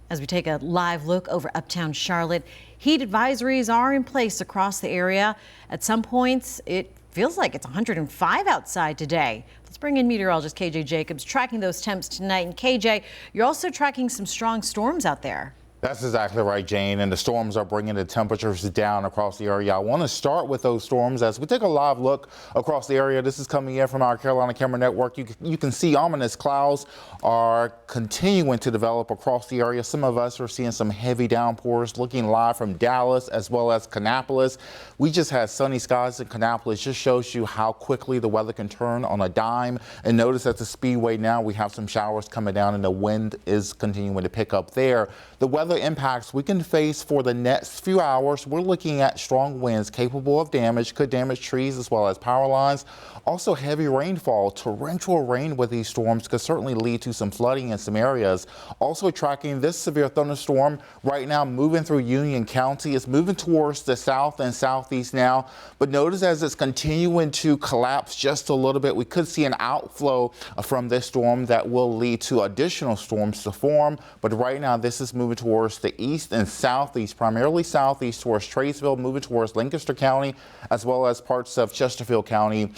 As we take a live look over uptown Charlotte, heat advisories are in place across the area. At some points, it feels like it's 105 outside today. Let's bring in meteorologist KJ Jacobs tracking those temps tonight. And KJ, you're also tracking some strong storms out there. That's exactly right, Jane, and the storms are bringing the temperatures down across the area. I want to start with those storms as we take a live look across the area. This is coming in from our Carolina Camera Network. You can see ominous clouds are continuing to develop across the area. Some of us are seeing some heavy downpours looking live from Dallas as well as Kannapolis. We just had sunny skies in Kannapolis. Just shows you how quickly the weather can turn on a dime. And notice at the Speedway now we have some showers coming down and the wind is continuing to pick up there. The weather impacts we can face for the next few hours. We're looking at strong winds capable of damage, could damage trees as well as power lines. Also heavy rainfall, torrential rain with these storms could certainly lead to some flooding in some areas. Also tracking this severe thunderstorm right now moving through Union County. It's moving towards the south and southeast now, but notice as it's continuing to collapse just a little bit, we could see an outflow from this storm that will lead to additional storms to form. But right now this is moving towards the east and southeast, primarily southeast towards Tradesville, moving towards Lancaster County, as well as parts of Chesterfield County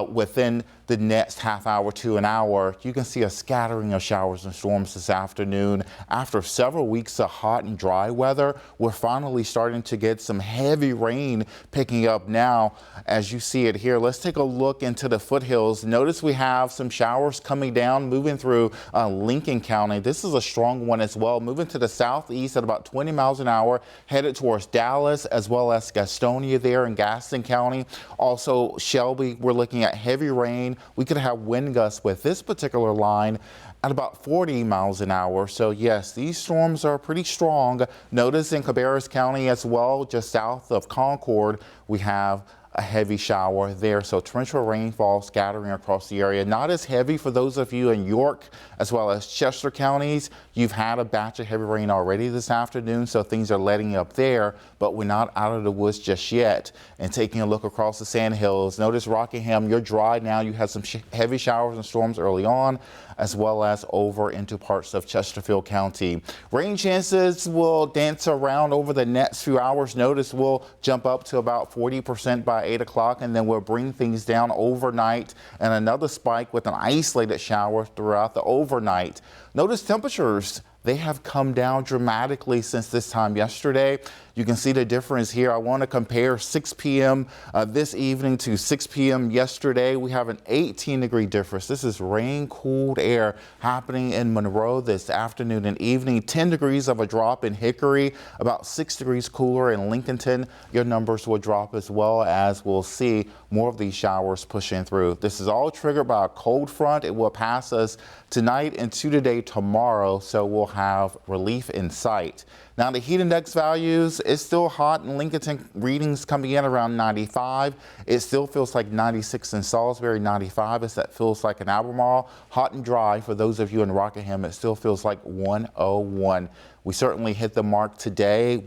within the next half hour to an hour. You can see a scattering of showers and storms this afternoon. After several weeks of hot and dry weather, we're finally starting to get some heavy rain picking up now as you see it here. Let's take a look into the foothills. Notice we have some showers coming down, moving through Lincoln County. This is a strong one as well, moving to the southeast at about 20 miles an hour, headed towards Dallas as well as Gastonia there in Gaston County. Also Shelby, we're looking at heavy rain. We could have wind gusts with this particular line at about 40 miles an hour. So yes, these storms are pretty strong. Notice in Cabarrus County as well, just south of Concord, we have a heavy shower there. So torrential rainfall scattering across the area. Not as heavy for those of you in York as well as Chester counties. You've had a batch of heavy rain already this afternoon, so things are letting up there, but we're not out of the woods just yet. And taking a look across the Sand Hills, notice Rockingham, you're dry now. You had some heavy showers and storms early on, as well as over into parts of Chesterfield County. Rain chances will dance around over the next few hours. Notice we'll jump up to about 40% by 8 o'clock, and then we'll bring things down overnight and another spike with an isolated shower throughout the overnight. Notice temperatures, they have come down dramatically since this time yesterday. You can see the difference here. I want to compare 6 p.m. This evening to 6 p.m. yesterday. We have an 18-degree difference. This is rain-cooled air happening in Monroe this afternoon and evening. 10 degrees of a drop in Hickory, about 6 degrees cooler in Lincolnton. Your numbers will drop as well, as we'll see more of these showers pushing through. This is all triggered by a cold front. It will pass us tonight into today tomorrow, so we'll have relief in sight. Now the heat index values, it's still hot in Lincolnton, readings coming in around 95. It still feels like 96 in Salisbury, 95 as that feels like in Albemarle. Hot and dry for those of you in Rockingham, it still feels like 101. We certainly hit the mark today.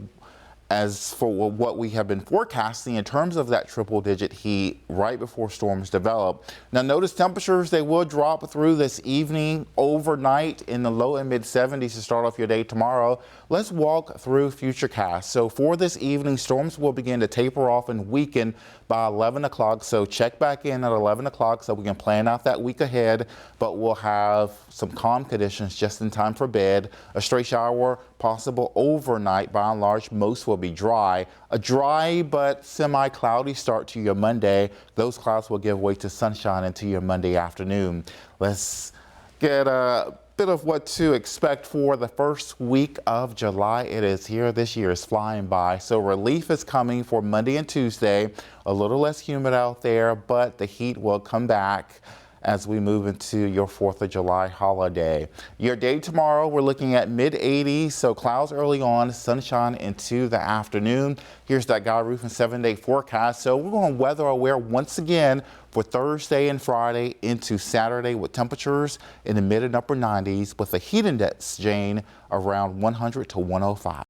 As for what we have been forecasting in terms of that triple-digit heat right before storms develop. Now notice temperatures, they will drop through this evening, overnight in the low and mid 70s to start off your day tomorrow. Let's walk through futurecasts. So for this evening, storms will begin to taper off and weaken by 11 o'clock. So check back in at 11 o'clock so we can plan out that week ahead, but we'll have some calm conditions just in time for bed. A stray shower possible overnight. By and large, most will be dry. A dry but semi-cloudy start to your Monday. Those clouds will give way to sunshine into your Monday afternoon. Let's get a bit of what to expect for the first week of July. It is here. This year is flying by. So relief is coming for Monday and Tuesday. A little less humid out there, but the heat will come back as we move into your 4th of July holiday. Your day tomorrow, we're looking at mid 80s, so clouds early on, sunshine into the afternoon. Here's that Guy Roofing 7-day forecast. So we're going weather aware once again for Thursday and Friday into Saturday with temperatures in the mid and upper 90s with a heat index, Jane, around 100 to 105.